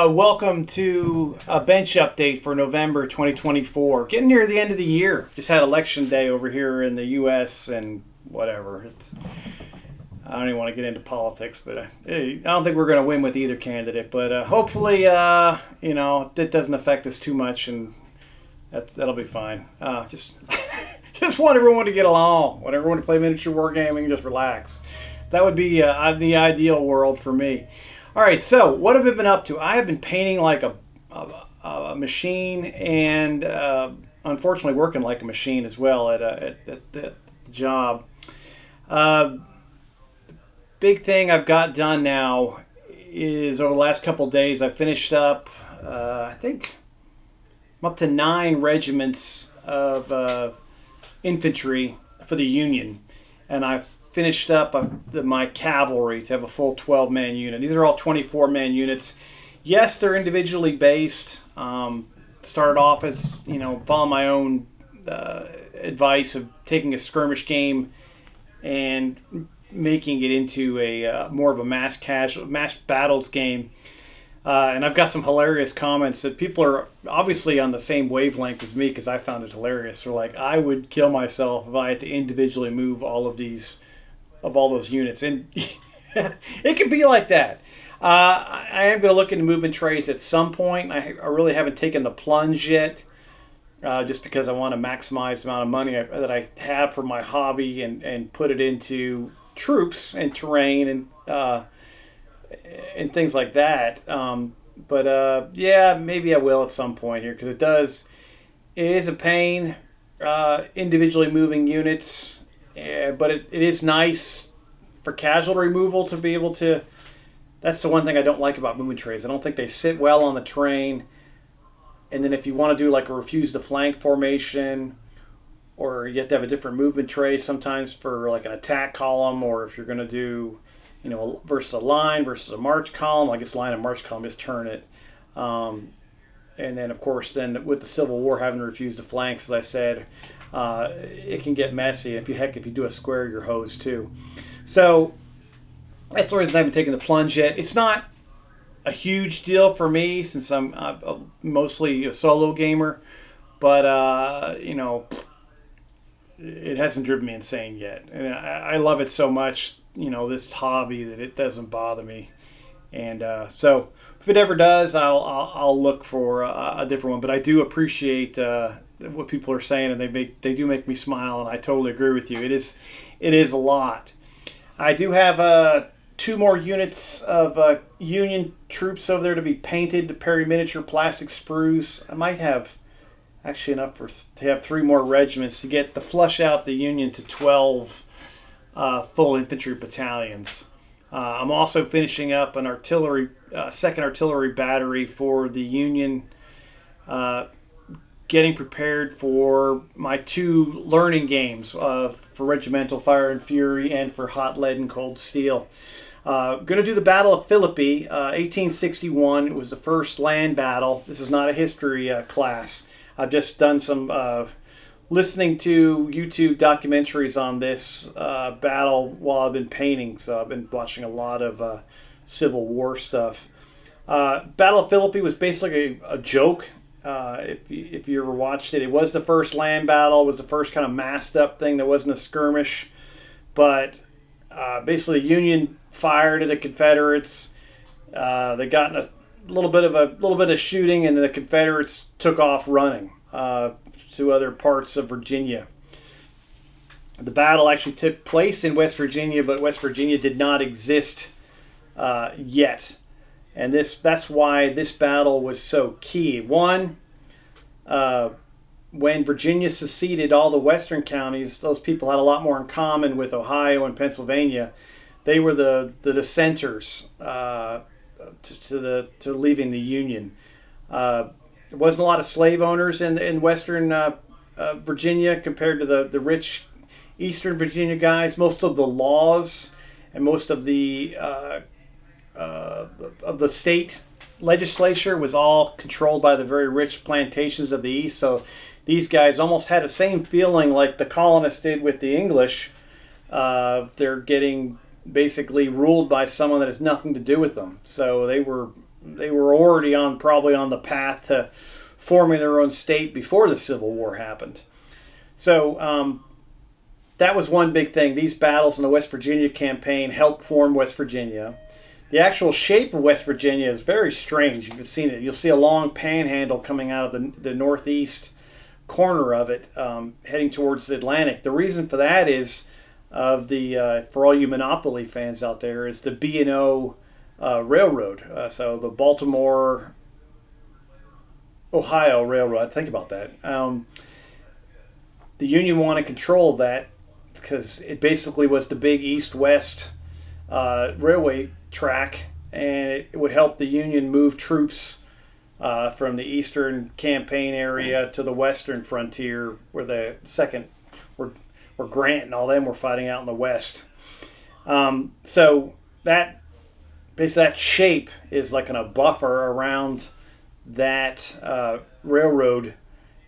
Welcome to a bench update for November 2024. Getting near the end of the year. Just had election day over here in the U.S. and whatever. I don't even want to get into politics, but I don't think we're going to win with either candidate. But hopefully, it doesn't affect us too much, and that'll be fine. Just just want everyone to get along. Want everyone to play miniature wargaming and just relax. That would be the ideal world for me. All right, so what have I been up to? I have been painting like a machine, and unfortunately working like a machine as well at the job. Big thing I've got done now is over the last couple of days I finished up. I think I'm up to 9 regiments of infantry for the Union, and I've finished up my cavalry to have a full 12-man unit. These are all 24-man units. Yes, they're individually based. Started off as, following my own advice of taking a skirmish game and making it into a more of a mass battles game. And I've got some hilarious comments that people are obviously on the same wavelength as me, because I found it hilarious. They're like, I would kill myself if I had to individually move all those units, and it can be like that. I am going to look into movement trays at some point. I really haven't taken the plunge yet, just because I want to maximize the amount of money that I have for my hobby and put it into troops and terrain and things like that. Yeah, maybe I will at some point here, because it is a pain individually moving units. But it is nice for casualty removal to be able to. That's the one thing I don't like about movement trays. I don't think they sit well on the terrain. And then if you want to do like a refuse to flank formation, or you have to have a different movement tray sometimes for like an attack column, or if you're going to do, versus a line versus a march column. I guess line and march column, just turn it. And then of course, with the Civil War having to refuse to flank, as I said. It can get messy. If you do a square, you're hosed too. So that's the reason I haven't taken the plunge yet. It's not a huge deal for me, since I'm mostly a solo gamer, but it hasn't driven me insane yet. And I love it so much, this hobby, that it doesn't bother me. And so if it ever does, I'll look for a different one. But I do appreciate what people are saying, and they do make me smile, and I totally agree with you. It is a lot. I do have 2 more units of Union troops over there to be painted to Perry miniature plastic sprues. I might have actually enough to have 3 more regiments to flush out the Union to 12 full infantry battalions. I'm also finishing up an second artillery battery for the Union, getting prepared for my 2 learning games for Regimental Fire and Fury and for Hot Lead and Cold Steel. Going to do the Battle of Philippi, 1861. It was the first land battle. This is not a history class. I've just done some listening to YouTube documentaries on this battle while I've been painting. So I've been watching a lot of Civil War stuff. Battle of Philippi was basically a joke. If you ever watched it, it was the first land battle. It was the first kind of masked up thing. There wasn't a skirmish, but basically the Union fired at the Confederates. They got in a little bit of shooting, and the Confederates took off running to other parts of Virginia. The battle actually took place in West Virginia, but West Virginia did not exist yet. And that's why this battle was so key. One, when Virginia seceded all the western counties, those people had a lot more in common with Ohio and Pennsylvania. They were the dissenters to leaving the Union. There wasn't a lot of slave owners in western Virginia compared to the rich eastern Virginia guys. Most of the laws and most of the state legislature was all controlled by the very rich plantations of the East. So these guys almost had the same feeling like the colonists did with the English. They're getting basically ruled by someone that has nothing to do with them. So they were they were already on probably on the path to forming their own state before the Civil War happened. So that was one big thing. These battles in the West Virginia campaign helped form West Virginia. The actual shape of West Virginia is very strange. You've seen it. You'll see a long panhandle coming out of the northeast corner of it, heading towards the Atlantic. The reason for that is for all you Monopoly fans out there, is the B&O Railroad. So the Baltimore, Ohio Railroad. Think about that. The Union wanted control of that because it basically was the big east-west railway track, and it would help the Union move troops from the eastern campaign area to the western frontier, where where Grant and all them were fighting out in the west. So that basically that shape is like a buffer around that railroad.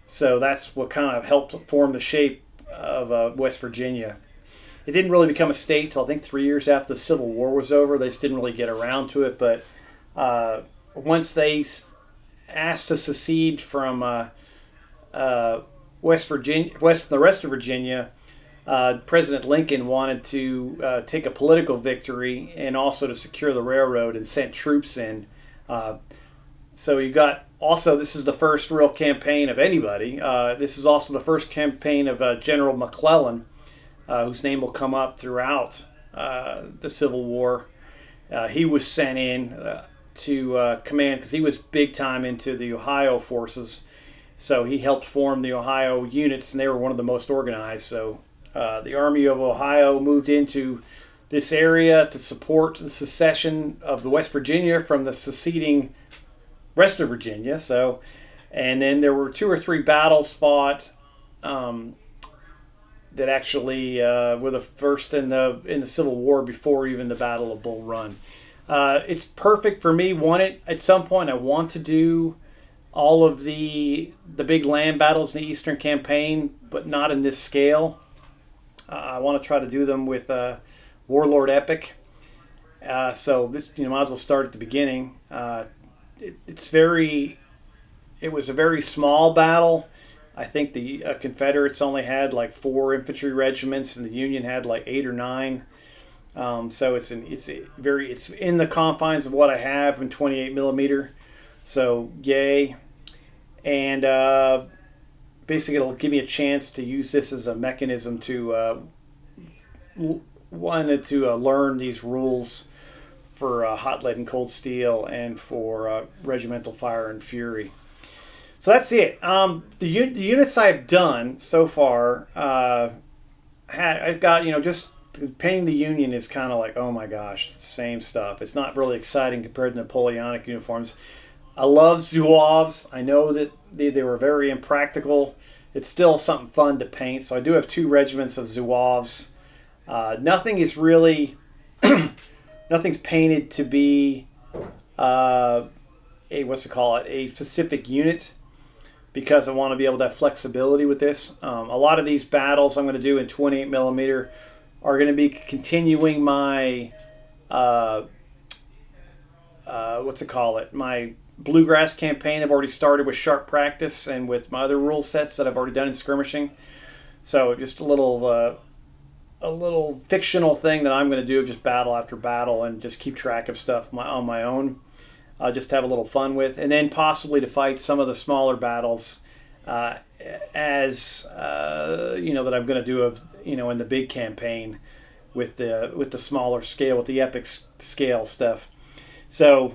So that's what kind of helped form the shape of West Virginia. It didn't really become a state till I think 3 years after the Civil War was over. They just didn't really get around to it. But once they asked to secede from West Virginia, the rest of Virginia, President Lincoln wanted to take a political victory and also to secure the railroad, and sent troops in. So you got also, this is the first real campaign of anybody. This is also the first campaign of General McClellan, whose name will come up throughout the Civil War. He was sent in to command, because he was big time into the Ohio forces. So he helped form the Ohio units, and they were one of the most organized. So the Army of Ohio moved into this area to support the secession of the West Virginia from the seceding rest of Virginia. So, and then there were 2 or 3 battles fought that actually were the first in the Civil War before even the Battle of Bull Run. It's perfect for me. At some point, I want to do all of the big land battles in the Eastern Campaign, but not in this scale. I want to try to do them with Warlord Epic. So this, might as well start at the beginning. It was a very small battle. I think the Confederates only had like 4 infantry regiments, and the Union had like 8 or 9. So it's in the confines of what I have in 28 millimeter. So yay, and basically it'll give me a chance to use this as a mechanism to learn these rules for hot lead and cold steel, and for regimental fire and fury. So that's it. The units I've done so far, I've got, just painting the Union is kind of like, oh my gosh, it's the same stuff. It's not really exciting compared to Napoleonic uniforms. I love Zouaves. I know that they were very impractical. It's still something fun to paint. So I do have 2 regiments of Zouaves. Nothing is really, nothing's painted to be a specific unit, because I want to be able to have flexibility with this. A lot of these battles I'm going to do in 28 millimeter are going to be continuing my my Bluegrass campaign. I've already started with Sharp Practice and with my other rule sets that I've already done in skirmishing. So just a little fictional thing that I'm going to do, just battle after battle, and just keep track of stuff on my own. Just to have a little fun with, and then possibly to fight some of the smaller battles that I'm going to do in the big campaign with the smaller scale, with the epic scale stuff. So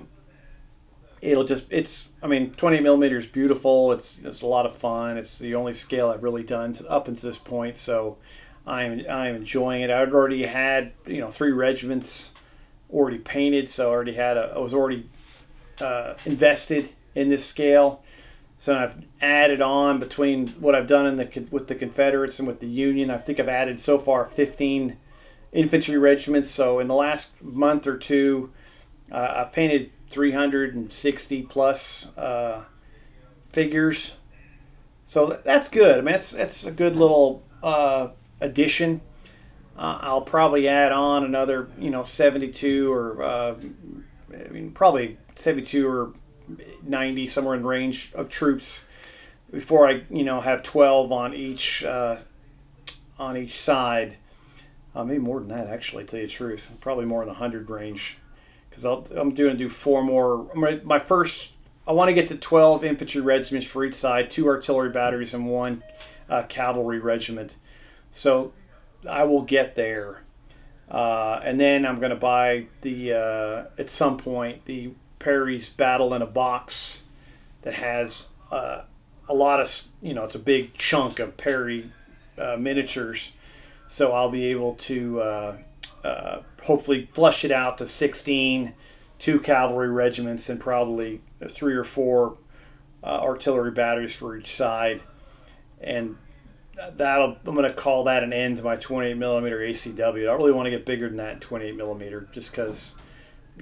it's 28 millimeter is beautiful. It's a lot of fun. It's the only scale I've really done up until this point. So I'm enjoying it. I already had 3 regiments already painted, so I was already invested in this scale. So I've added on, between what I've done with the Confederates and with the Union, I think I've added so far 15 infantry regiments. So in the last month or 2, I've painted 360 plus figures. So that's good. That's a good little addition. I'll probably add on another 72 or I mean, probably 72 or 90, somewhere in range of troops before I, have 12 on each side. Maybe more than that, actually, to tell you the truth. Probably more in the 100 range, because I'm going to do 4 more. I want to get to 12 infantry regiments for each side, 2 artillery batteries, and 1 cavalry regiment. So I will get there. And then I'm going to buy at some point, the Perry's Battle in a Box that has a lot of, it's a big chunk of Perry miniatures. So I'll be able to hopefully flush it out to 16, 2 cavalry regiments, and probably 3 or 4 artillery batteries for each side. And I'm going to call that an end to my 28 millimeter ACW. I don't really want to get bigger than that in 28 millimeter, just because,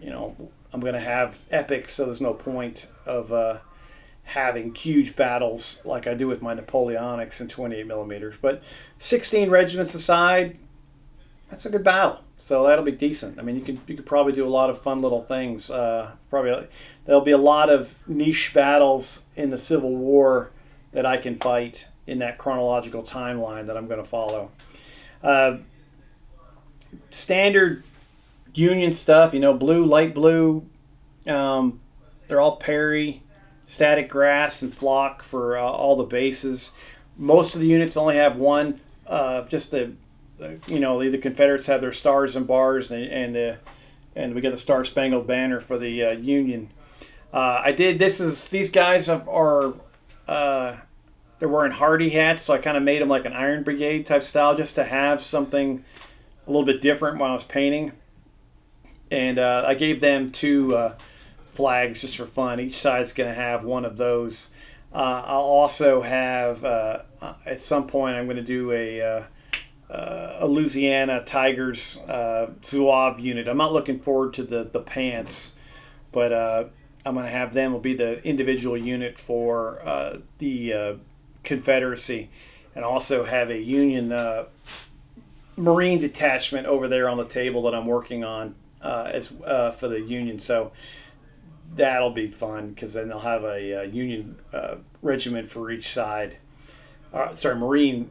I'm going to have epics, so there's no point of having huge battles like I do with my Napoleonics in 28 millimeters. But 16 regiments aside, that's a good battle. So that'll be decent. I mean, you could probably do a lot of fun little things. Probably there'll be a lot of niche battles in the Civil War that I can fight in that chronological timeline that I'm going to follow. Standard Union stuff, blue, light blue. They're all Perry, static grass, and flock for all the bases. Most of the units only have one. The Confederates have their stars and bars, and we get the Star Spangled Banner for the Union. These guys are they're wearing Hardy hats, so I kind of made them like an Iron Brigade type style, just to have something a little bit different when I was painting. And I gave them 2 flags just for fun. Each side's going to have one of those. I'll also have at some point I'm going to do a Louisiana Tigers Zouave unit. I'm not looking forward to the pants, but I'm going to have them will be the individual unit for the Confederacy, and also have a Union Marine detachment over there on the table that I'm working on as for the Union. So that'll be fun, because then they'll have a Union regiment for each side. Marine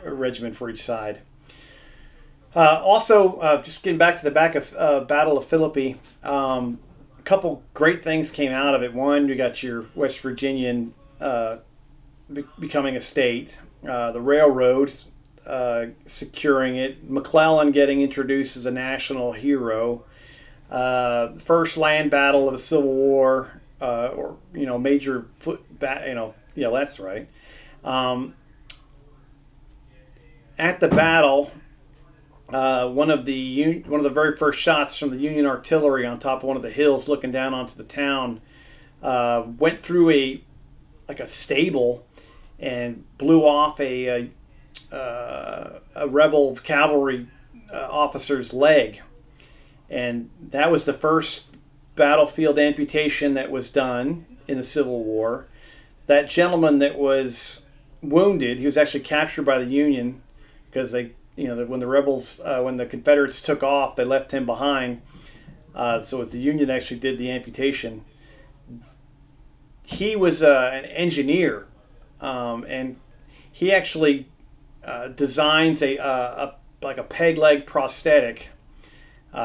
regiment for each side. Just getting back to the Battle of Philippi, a couple great things came out of it. One, you got your West Virginian becoming a state, the railroad securing it, McClellan getting introduced as a national hero, first land battle of the Civil War, major that's right. At the battle, one of the very first shots from the Union artillery on top of one of the hills, looking down onto the town, went through a stable and blew off a rebel cavalry officer's leg, and that was the first battlefield amputation that was done in the Civil War. That gentleman that was wounded, he was actually captured by the Union, because when the Confederates took off, they left him behind. So it was the Union that actually did the amputation. He was an engineer, and he actually designs a peg leg prosthetic.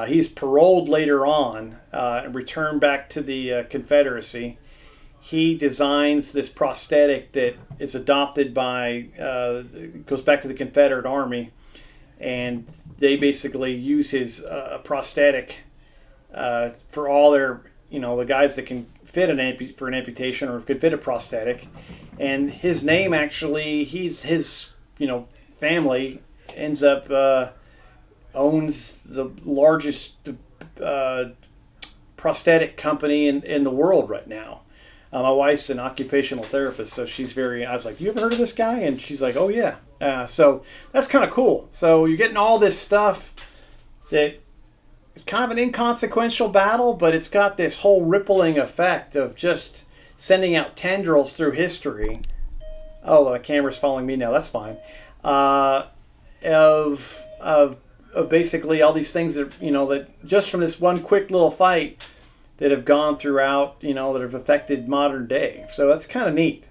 He's paroled later on and returned back to the Confederacy. He designs this prosthetic that is adopted goes back to the Confederate Army, and they basically use his prosthetic for all their, the guys that can fit for an amputation or could fit a prosthetic. And his name actually, his family ends up owns the largest prosthetic company in the world right now. My wife's an occupational therapist, so I was like, you ever heard of this guy? And she's like, oh yeah. So that's kind of cool. So you're getting all this stuff that it's kind of an inconsequential battle, but it's got this whole rippling effect of just sending out tendrils through history. Oh, the camera's following me now. That's fine. Of basically all these things that that just from this one quick little fight that have gone throughout, that have affected modern day. So that's kind of neat.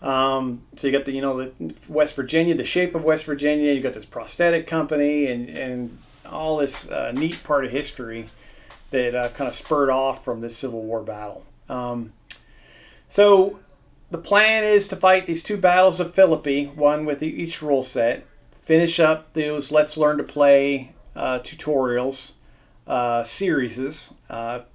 So you got the West Virginia, the shape of West Virginia. You got this prosthetic company and all this neat part of history that kind of spurred off from this Civil War battle. So the plan is to fight these 2 battles of Philippi, one with each rule set. Finish up those Let's Learn to Play tutorials, series.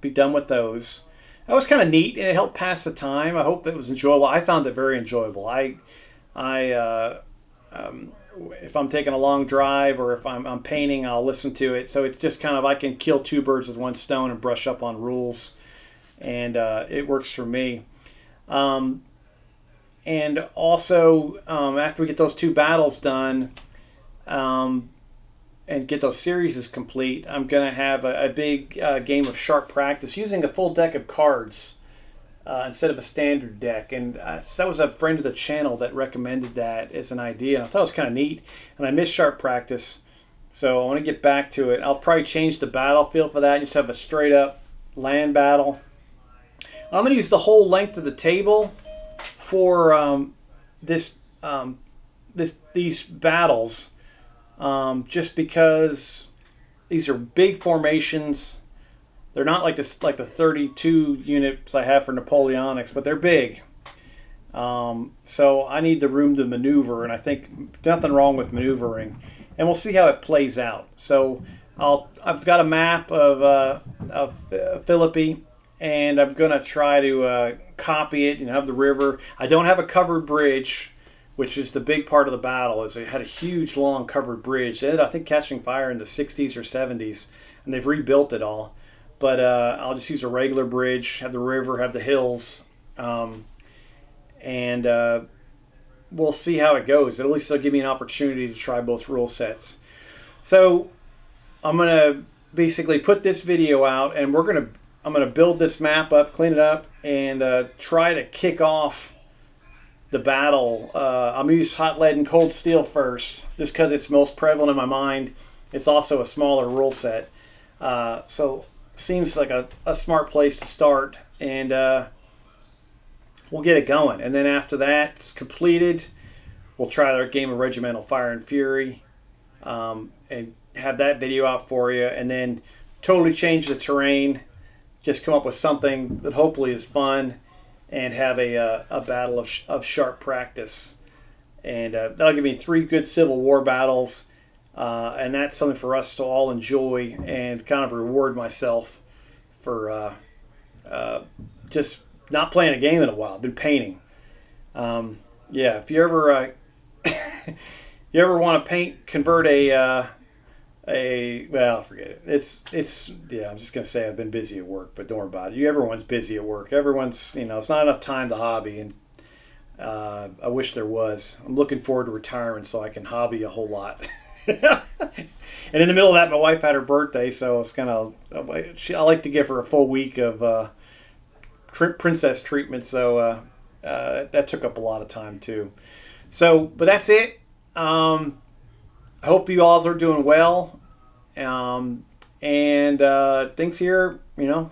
Be done with those. That was kind of neat, and it helped pass the time. I hope it was enjoyable. I found it very enjoyable. If I'm taking a long drive or if I'm painting, I'll listen to it. So it's just kind of, I can kill 2 birds with 1 stone and brush up on rules, and it works for me. And also, after we get those 2 battles done, and get those series complete, I'm going to have a big game of sharp practice using a full deck of cards instead of a standard deck. And that was a friend of the channel that recommended that as an idea. And I thought it was kind of neat, and I missed sharp practice. So I want to get back to it. I'll probably change the battlefield for that and just have a straight up land battle. I'm going to use the whole length of the table for these battles. Just because these are big formations. They're not like the 32 units I have for Napoleonics, but they're big. So I need the room to maneuver, and I think nothing wrong with maneuvering. And we'll see how it plays out. So I've got a map of Philippi, and I'm going to try to copy it and have the river. I don't have a covered bridge, which is the big part of the battle. Is it had a huge, long covered bridge. It ended, I think, catching fire in the 60s or 70s, and they've rebuilt it all. But I'll just use a regular bridge, have the river, have the hills, and we'll see how it goes. At least it'll give me an opportunity to try both rule sets. So I'm going to basically put this video out, and I'm going to build this map up, clean it up, and try to kick off the battle. I'm going to use hot lead and cold steel first, just because it's most prevalent in my mind. It's also a smaller rule set. So it seems like a smart place to start, and we'll get it going. And then after that, it's completed, we'll try our game of Regimental Fire and Fury, and have that video out for you, and then totally change the terrain, just come up with something that hopefully is fun, and have a battle of sharp practice. And that'll give me 3 good Civil War battles, and that's something for us to all enjoy and kind of reward myself for just not playing a game in a while. I've been painting. Yeah, if you ever want to convert well, forget it. It's yeah, I'm just gonna say I've been busy at work, but don't worry about it. Everyone's busy at work. Everyone's, it's not enough time to hobby, and I wish there was. I'm looking forward to retirement so I can hobby a whole lot. And in the middle of that, my wife had her birthday, so it's kind of, I like to give her a full week of princess treatment, so that took up a lot of time too. So, but that's it. I hope you all are doing well. And things here, no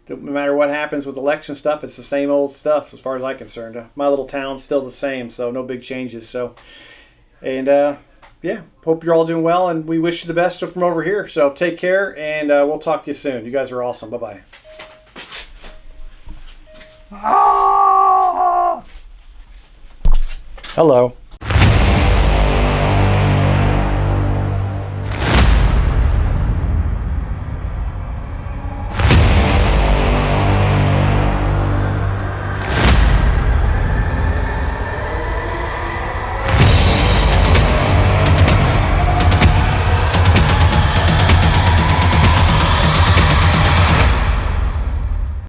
matter what happens with election stuff, it's the same old stuff as far as I'm concerned. My little town's still the same, so no big changes. So, and yeah, hope you're all doing well, and we wish you the best from over here. So take care, and we'll talk to you soon. You guys are awesome. Bye-bye. Hello.